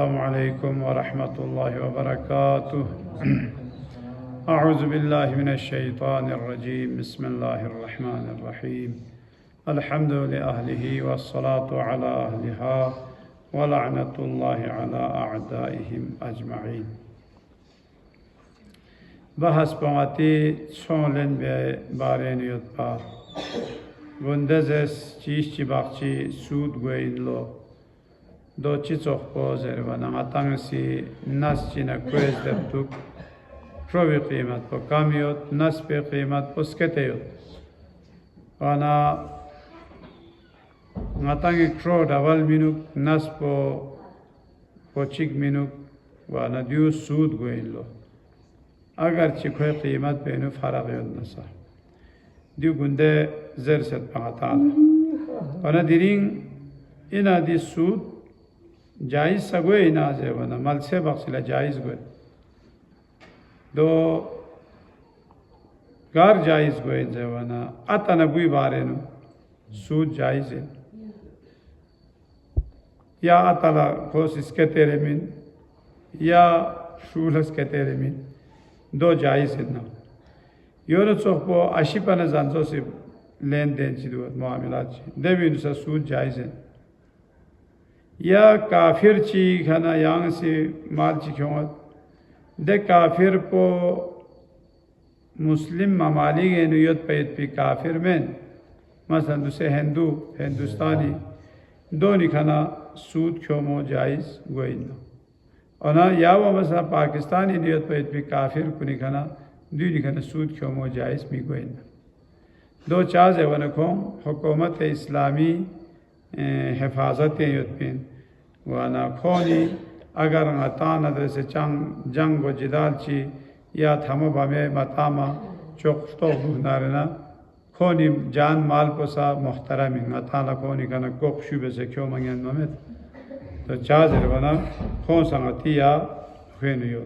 अस्सलामुअलैकुम वरहमतुल्लाहि वबरकातुह। अऊज़ु बिल्लाहि मिनश्शैतानिर्रजीम। बिस्मिल्लाहिर्रहमानिर्रहीम। अल्हम्दु लिअहलिही वस्सलातु अला अहलिहा व लअनतुल्लाहि अला अअदाइहिम अजमईन। Bahas pangati sonlen be baren yotpa bundezes chichi bakchi sud goinlo do chichok po zerwana atangsi nas china kwez deptuk provi qimat po kamyot nas pe qimat po sketeyot wana ngatangi kro daval minuk nas po chik minuk wana diu sud goinlo अगर चिखोए कीमत बेनु फरक नसा दिउ गुंदे जर से पाता वना दिरिंग इना दि सूद जायज सगवे इना जे वना मल से बख्शिला जायज गो दो गार जायज गो जे वना अतना बुई बारेनु सूद जायज है या अतला कोशिश के तेरे मिन या शूलस के तेरे मिन दो जायज है ना योर चौपो आशिपन जानसो से लेन देन चिदो मामला ची देवी नुसा सूद जायज है या काफिर ची खाना यांग से माल ची क्यों दे काफिर पो मुस्लिम ममालिक नुयत पैद पी काफिर में मसलन दूसरे हिंदुस्तानी दो निखाना सूद क्यों मो जायज गोई ना और ना या वो मसला पाकिस्तानी नियत पर इतनी काफिर को निकाना दूसरी निकाना सूद क्यों मो जायज़ भी कोई ना दो चार ज़वान को हुकूमत इस्लामी हिफाजत युद्ध वाना खोनी अगर ngatan adrese jang go jidal chi या थम बमे मतामा चौकतो बुनारना खोनी जान माल पोसा मुहतरम ngatan खोनी कना कोक शुबे से क्यों मंगन ममेत तो चार्जर बना कौन संगति या खेनियो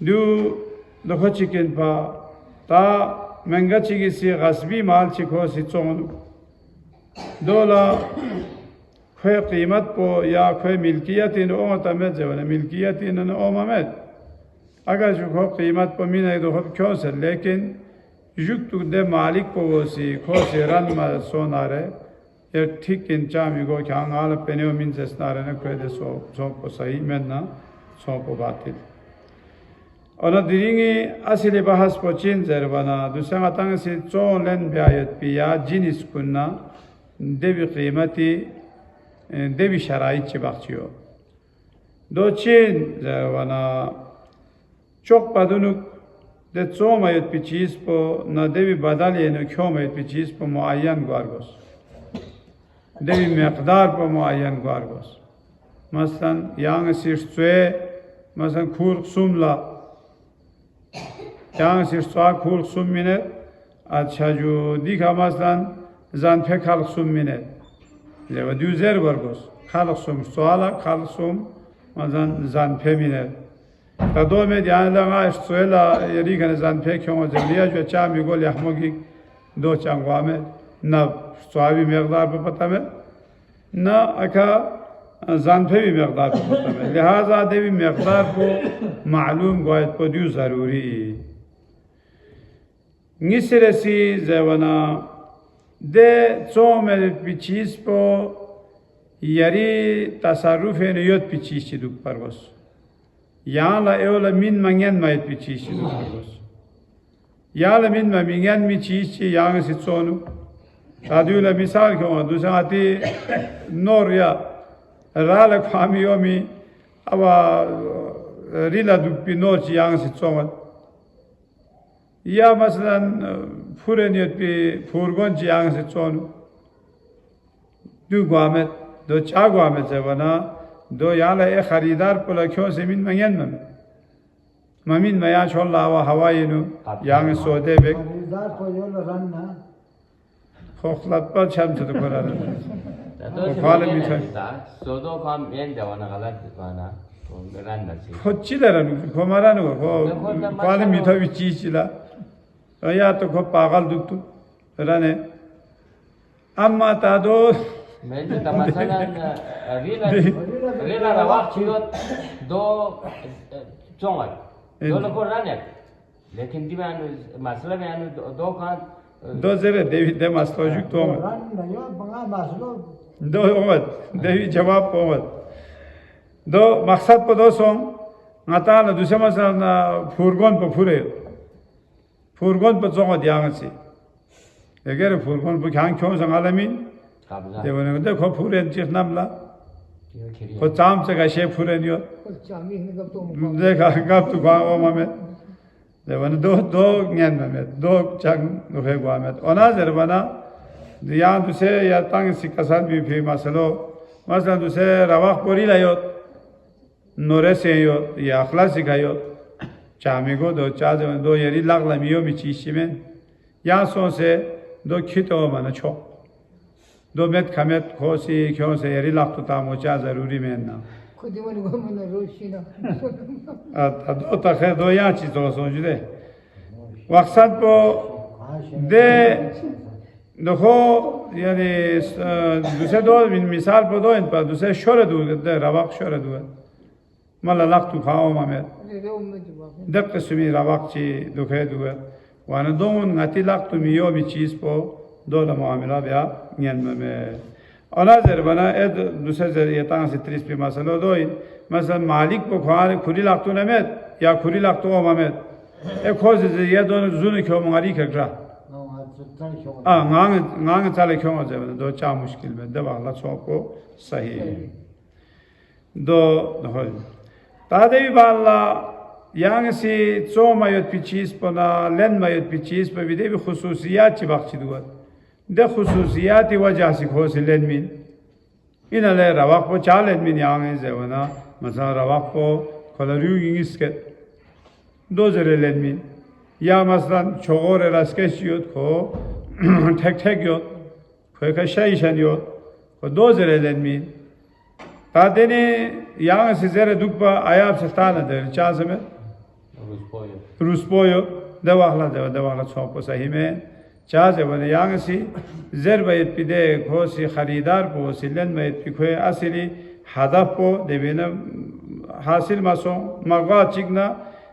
दो दो चिकन पा ता महंगा चिकी सी गस्बी माल चिको सी चोन दोला खे कीमत पो या खे मिल्कियत इन ओ तमेत जवने मिल्कियत इन ओ ममेत अगर जो खो कीमत पो मिने दो खो क्यों से लेकिन युक्त दे मालिक पो वो सी खो से रन मा सोनारे ये ठीक इंचा मिगो क्या आल पेनियो मिन से स्नारे ने कोई दे सो को सही में ना सो को बातिल और न दिरिंगी असली बहस पो चीन जरबाना दूसरा मतंग से चोलें ब्यायत पिया जिनिस कुन्ना देवी कीमती देवी शराइत चिबाचियो दो चीन जरबाना चौक पदुनुक दे चोमायत पी चीज पो न देवी बदलिए न क्यों मायत पी चीज पो मुआयन गारगोस देवी मकदार पर मुआयन गारगोस मसलन यांग सिर्फ़े मसलन खूर सुमला यांग सिर्फ़ा खूर सुम मिने अच्छा जो दिखा मसलन जान पे खाल सुम मिने ले वो दूसरे गारगोस खाल सुम सवाला खाल सुम मसलन जान पे मिने तदो में ध्यान लगा सोएला यदि कने जान पे क्यों जल्दिया जो चाम बिगोल यहमोगी दो चांगवा में न स्वाभी मकदार पर पता में न अका जानफे भी मकदार पर पता में लिहाजा देवी मकदार को मालूम गोयत को दियो ज़रूरी निसरसी जवाना दे चो में पिचीज पो यरी तसारुफ है नियत पिचीज चिदुक पर बस यहाँ ला एवला मिन मंगन मायत पिचीज चिदुक पर बस यहाँ ला मिन मंगन मी चीज ची यहाँ से चोनु साधुला मिसाल क्यों दूसरा आती नोर या राल खामियों में अब रीला दुपी नोर चियांग से चोमत या मसलन फुरे नियत पे फुरगोन चियांग से चोन दो गुआमेत दो चार गुआमेत से बना दो यहाँ ले एक खरीदार पुला क्यों से मिन मंगन में ममीन मया छोला वा हवाई नु यांग सोते बेक खरीदार को जो रन ना खोखलात पर छम से तो करा रहे हैं तो खाले मिठा सोदो काम ये जवाना गलत दिखाना तो मेरा नसीब खुद चिल्ला रहा हूँ खोमारा नु खो खाले मिठा भी चीज चिल्ला या तो खो पागल दुख तो रहने अम्मा तादो मैंने तो मसलन Reela Rela rawak chiyot do chongat. Do lo ko ranek. Lekin di man masla me anu do kan do zere devi de maslojuk to omat. Do omat. Devi cevap omat. Do maksat po do song ngata na dusya masla na furgon po fure. Furgon po chongat yangasi. Eğer furgon po kyan kyon sang alamin kabza. devane de ko furen chik namla. Kiri. Ko cham se ga she furen yo. De ka gap tu kwa o mamet. Devane do ngen mamet. Do chang no he gwa mamet. Ona zerbana diyan tu se ya tang sikasal bi phi masalo. Masalan tu se rawak pori la yo. Nore se yo ya akhlas ga yo. Chami go do cha do yeri lagla mi yo mi chi shimen. Ya son se do kito mana chok. दो met खमेट खोसी क्यों से येरी लाख तो तामो चा जरूरी में ना खुद ही मन को मन रोशी ना दो तक है दो यहाँ चीज़ तो सोच दे वक्सत को दे देखो यानी दूसरे दो मिसाल पर दो इन पर दूसरे शोरे दो दे रवाक शोरे दो मला लाख तो खाओ मामे दक किस्मी रवाक ची दुखे दो वाना दो उन गति लाख तो मियो भी चीज़ पर दो ला मामला बिया न्यान में अनाजर बना ऐड दूसरे जरिए तांग से 30 पे मसलो दो इन मसलन मालिक को खाने खुरी लाख तो नमेत या खुरी लाख तो मामेत एक खोज जरिए दोनों जुने क्यों मंगारी करता ngang chale kyong aje do cha mushkil me de wala so ko sahi do hol ta de balla yang si choma yot pichis pona len mayot pichis pe vide bi khususiyat chi bakchi duat de khususiyat wajah si khos len min ina le rawak po cha len min yang e zewana masa rawak po kolariu ingis ke do zere len min या मसलन छोगोर रस्केश योत को ठेक योत कोई का शाइशन योत को दो जरे लेनमीन तादेने यहाँ से जरे दुखबा आयाब से ताना दे चार समय रुस्पोयो दवाखला चौको सही में चार से बने यहाँ से जर बैत पिदे को सी खरीदार को सिलन बैत पिखोए असली हदफ को देवेना हासिल मासों मगवा चिकना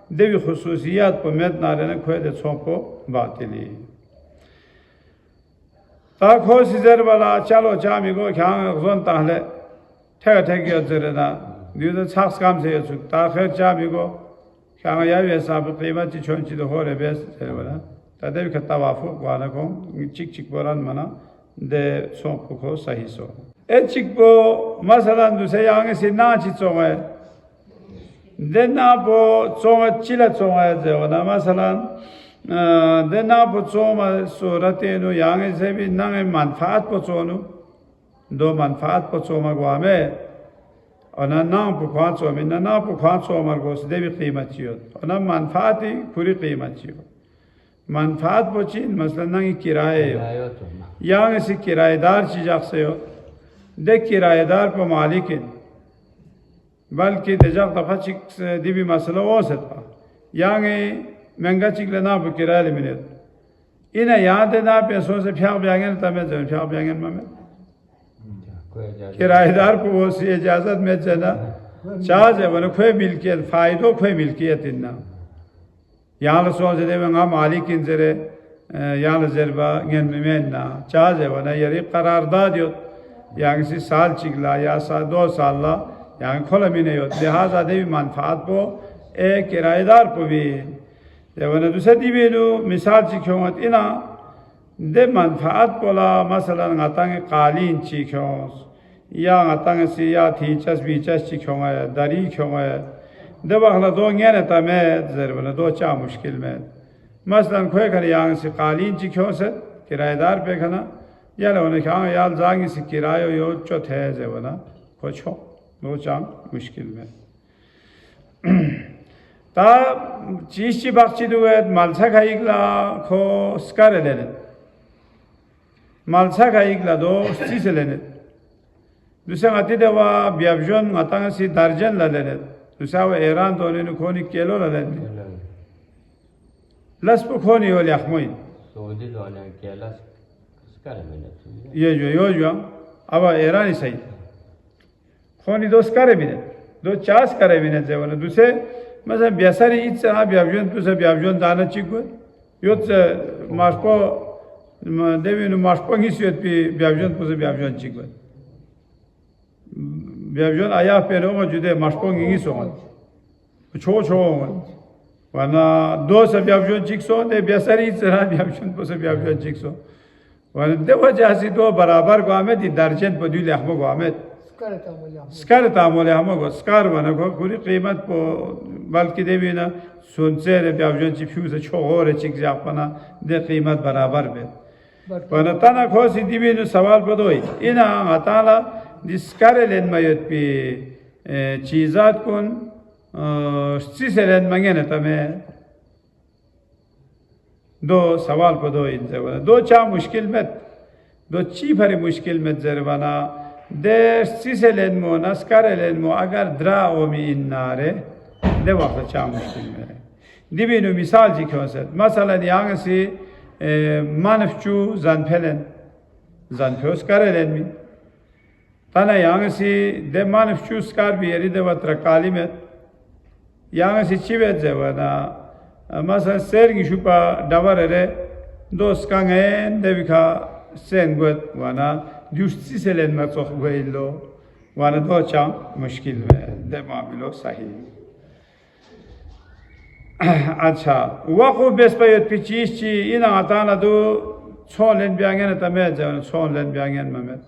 देवी खुसूसियात पर मेद नारे ने खोए दे छोपो बातिली ताखो सिजर वाला चलो चामी को क्या जोन ताहले ठेक यो जरे ना दियो छाक्स काम से यो छुक ताखे चामी को क्या या वे साब कीमत ची छोन ची दो हो रे बेस जरे वाला तादेवी का तवाफुक वाला को चिक चिक बोरान मना दे छोपो को सही सो ए चिक बो मसलन दूसरे यांगे से ना ची चोंगे देना पो चोंगा चिला चोंगा जेवना मसलन देना पो चोंगा सूरते नु यांगे से भी नंगे manfaat पो चोनु दो manfaat पो चोंगा गुआमे और ना पो खान चोमी ना पो खान चोंगा गोस देवी कीमत चियो और ना manfaat ही पूरी कीमत चियो manfaat पो चीन मसलन नंगे किराए यांगे से किराएदार चीज़ से हो दे किराएदार पो मालिकिन बल्कि दजाक दफा चिक दिवी मसला हो सकता यांगे महंगा चिक लेना पे किराए ले मिले इन्हें याद है ना पैसों से फ्याक ब्यांगन तमें जन फ्याक ब्यांगन में किराएदार को वो सी इजाज़त में जना चार्ज है वो कोई मिलकियत फ़ायदों कोई मिलकियत इन्ना यहाँ ले सोच दे में हम मालिक इन जरे यहाँ ले जरबा इन में ना चार्ज है वो ना यारी करारदाद यो यहाँ किसी साल चिकला या साल 2 साल ला यहाँ खोला मिने यो लिहाजा देवी manfaat पो एक किराएदार पो भी जब ना दूसरे दिवेलु मिसाल चिक्योंत इना दे manfaat पोला मसलन गातांगे कालीन चिक्योंस या गातांगे से या थीचस बीचस चिक्योंगे दरी क्योंगे दे वाला दो न्याने तमे जरूर दो चा मुश्किल में मसलन कोई करे यहाँ से कालीन चिक्योंस किराएदार पे खाना या लोगों क्या यार जाएंगे से किरायो यो चौथ है जब ना कुछ हो वो चाम मुश्किल में ता चीज़ बाकी दुए मालसा खाईगला खो स्कार लेने मालसा खाईगला दो चीज़ लेने दूसरा आती दवा ब्याजन आतांग सी दर्जन लेने दूसरा वो ईरान दोनों ने खोनी किलो लेने लस पर खोनी वाले अखमोइन सऊदी दोनों किलो स्कार में ये जो अब ईरानी सही خونی دوست کاره بینه دو چاس کاره بینه زیونه دوسه مثلا بیاسری ایت سنا بیابجون دوسه بیابجون دانه چی کن یوت ماشپو دوینو ماشپو نیسیت بیابجون دوسه بیابجون چی کن بیابجون آیا پیرو جوده ماشپو نیسون چو وانا دوسه بیابجون چیکسون ده بیاسری ایت سنا بیابجون دوسه بیابجون چیکسون وانا دو جاسی دو برابر گامد دی درجن بدیل احمد گامد سکارتا مولا سکار تعامل احمد سکار وانا کوری قیمت پو بلکه دیوینا سونسر بیابجون چی فیوز چهاره چیک جاپنا ده قیمت برابر بید وانا تانا خوشی دیوینو سوال بدوی اینا عطالا دیسکار لین میاد پی چیزات کن چیز لین منگنه تمه دو سوال پدو این زبانه دو چا مشکل مت دو چی پری مشکل مت زربانا در سیسلن مو نسکارلن مو اگر درا و می این ناره ده وقت چا مشکل میره دیبینو مثال چی کنسد مثلا یانگسی منفچو زنپلن زنپوس کارلن می تانا یانگسی ده منفچو سکار بیاری ده وقت رکالی مت یانگسی چی بید زبانا مثلا سرگی شوپا داوره دوست کانگن دویکا سنگوت وانا دوستی سلن مطخ گویلو وانا دو چام مشکل میں دماملو صحیح अच्छा वक़्फ़ बेस्पयत पिचीस ची इना आताना दो छोलन ब्यांगन तमे जवन छोलन ब्यांगन ममेत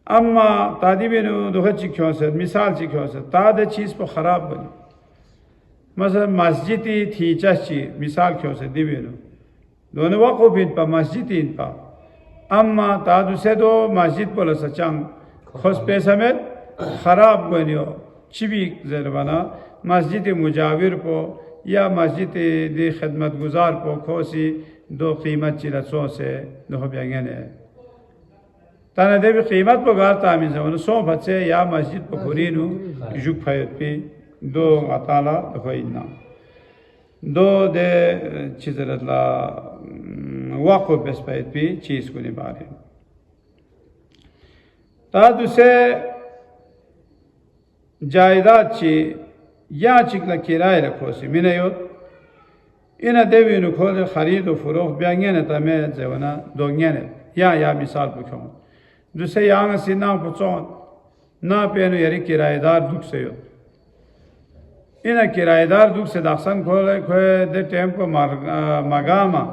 अम्मा तादीबिनो दो हच्ची क्योंसे मिसाल ची क्योंसे तादे चीज़ पर खराब बनी مثلا مسجدی थी चची मिसाल क्यों से दिव्यनो दोनों वक़्फ़ बिन पा मस्जिद इन पा अम्मा तादु से दो मस्जिद बोला सचांग खुश पैसा में खराब बनियो चिबी ज़रबाना मस्जिद मुजाविर पो या मस्जिद दी खिदमत गुजार पो खोसी दो कीमत चिला सो से दो ब्यांगने ताना देवी कीमत पो गार तामीन से उन्हें सो बच्चे या मस्जिद पो खुरीनु जुक फायद पी दो अताला होइना दो दे चीज़रला वक़्फ़ बेस्पैत भी चीज़ को निभारे तादु से जायदाद ची या चिकला किराए रखो सी मिने योत इना देवी नु खोले खरीद व फरोख्त ब्यांगे ने तमे जेवना दोंगे ने या मिसाल पुछो दूसरे यांग सिना पुछो ना पेनु यरी किराएदार दुख से योत इना किराएदार दुख से दाखसन खोले खोए दे टेम्पो मगामा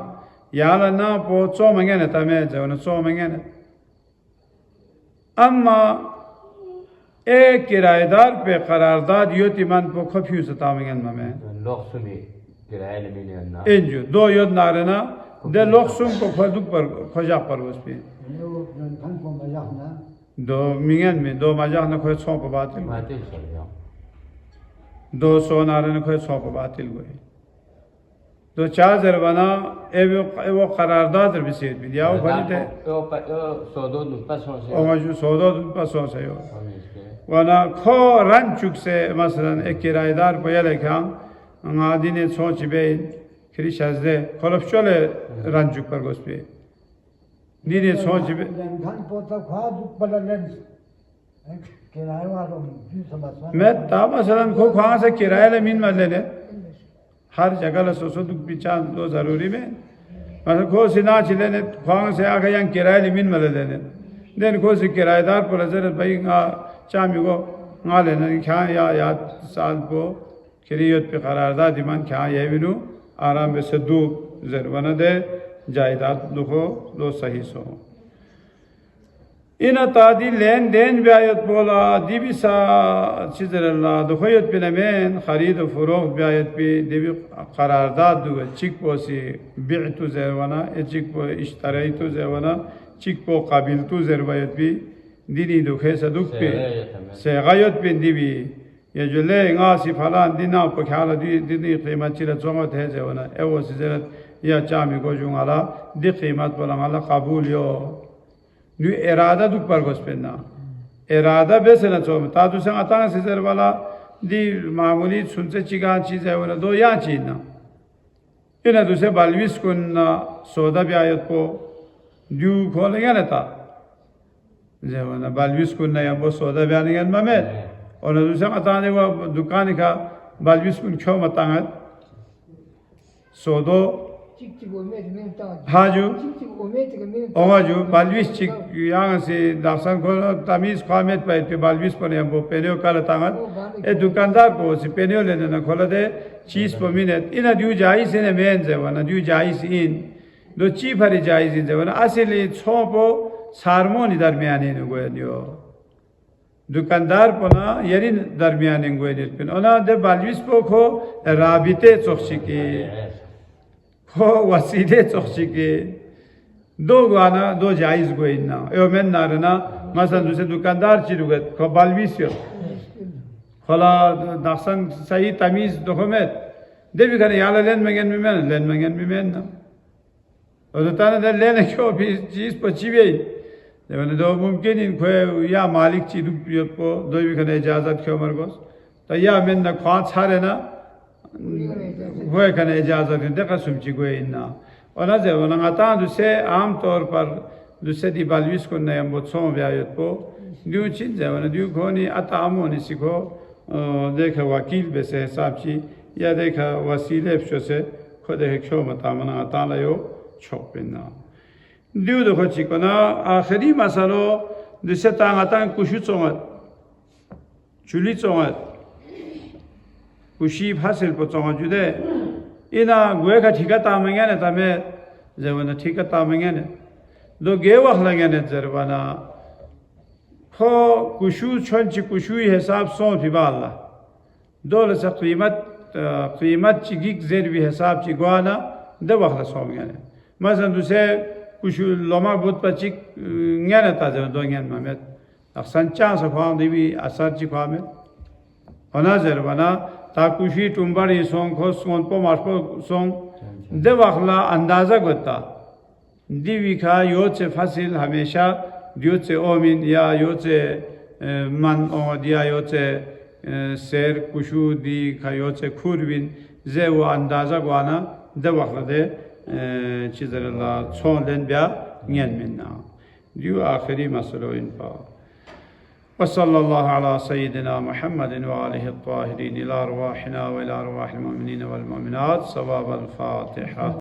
याला ना पो चो मंगे ने तमे जेवना चो मंगे ने अम्मा एक किराएदार पे करारदाद योति मन पो खफ्यू से तामंगन ममे लोकसुमी किराए ले मिले ना इंजो दो योद नारना दे लोकसुम को खदुक पर खजा पर उस पे दो मिंगन में दो मजाक न खोए छोप बातिल माते चल जाओ दो सो नारन खोए छोप बातिल गए दो चार जरबाना वो करारदाद रबिसेत भी दिया वो भले थे सौदो नुपसों से ओमजू सौदो नुपसों से हो वना खो रन चुक से मसलन एक किराएदार को ये लेखा अंगादी ने सोच बे खरीशाज दे खलफ चले रन चुक पर गोस्पे नीने सोच बे खान पोता खा दुख बदलन किराए वालों भी समझ मैं ता मसलन खो कहाँ से किराए ले मिन मत लेने हर जगह ले सोचो दुख पिचान दो जरूरी में मतलब खो सिना चिले ने कहाँ से आके यहाँ किराए ले मिन मत लेने देन खो से किराएदार पर नजर भाई चामी को ना लेना क्या या साल को किरियत पे करारदाद दिमान क्या ये बिनु आराम में से दो जरवाना दे जायदाद दुखो दो सही सो इन तादी लेन देन ब्यायत बोला दिवी सा चिजरला दुखोयत पे नमेन खरीद व फरोख्त ब्यायत पे दिवी करारदाद दुग चिक पोसी बिअतु जरवाना ए चिक पो इश्तराइतु जरवाना चिक पो काबिलतु जरवायत पे दीनी दुखे से दुख पे से गायत पे दिवी ये जो ले गासी फलान दिना पर ख्याल दीनी कीमत चिरा जोमत है जवना ए वो सिजरत या चामी को जुंगाला दी कीमत बोला माला कबूल यो न्यू इरादा दुख पर गोस पे ना इरादा बेसे ना चोम तादु से आता सिजर वाला दी मामूली सुनसे चिगा चीज है वो दो या चीज ना इन्हें दूसरे बालविस कुन सौदा ब्यायत को ड्यू खोलेंगे ना था زمان بالویس کنه یا با سودا بیانگن ممد ona دوسرا اتانه و دکانی کا بالویس کن کیو متانت سودو هاجو اوماجو بالویس چیک یان سی دارسان کو تمیز قامت پای بالویس پنه بو پنیو کالا تانت ای دکاندار کو سی پنیو لیدن کلا ده چیز پمینت اینا دیو جایز نه مین زمان دیو جایز این دو چی پری جایز این زمان اصلی چوبو سارمونی درمیانی نگویدیو دکاندار پنا یری درمیانی نگویدید پن اونا ده بالویس پو کو رابطه چخشی کی کو وسیله چخشی کی دو گوانا دو جایز گوید نا ایو من نارنا مثلا دوسره دکاندار چی روگد کو بالویس یو خلا داخسان صحیح تمیز دخمت ده بیکنه یالا لین مگن میمن نا و دو تانه ده لین کیو بی چیز پا چی بید demek do mümkün koy ya malik çi dup po do bir kane icazat kyo margos ta ya men na khwa chare na koy kane icazat de kasum chi koy inna ona je ona ata du se aam taur par du se di balvis ko na yam bot som vyayot po diu chin je ona diu khoni ata amoni sikho dekha wakil be se hesab chi ya dekha wasile psho se khode kyo mata mana ata la yo chok pinna دیو دو چی کنا آخری مسئله دسته تانگاتان کشی چونت چولی چونت کشی حاصل پو چونت جوده اینا گوه که ٹھیکا تامنگانه تامه زبانه ٹھیکا تامنگانه دو گه وقت لگانه زربانا خو کشو چون چی کشوی حساب سون فی با اللہ دول سا قیمت چی گیگ زیر بی حساب چی گوانا دو وقت سون گانه مثلا دوسته kuşu loma but paçik ngene taze do ngen Mehmet aksan chance kham devi asar chi khame ona zerbana ta kuşi tumbari song khos son po marpo song de vakhla andaza gotta divi kha yoche fasil hamesha yoche omin ya yoche man o dia yoche ser kuşu di kha yoche kurvin ze o andaza gwana de vakhla de چیزر الله چون لن بیا نیم مننا دیو آخری مسئله N پا وصلى الله على سيدنا محمد وآله الطاهرين إلى أرواحنا وإلى أرواح المؤمنين والمؤمنات صواب الفاتحة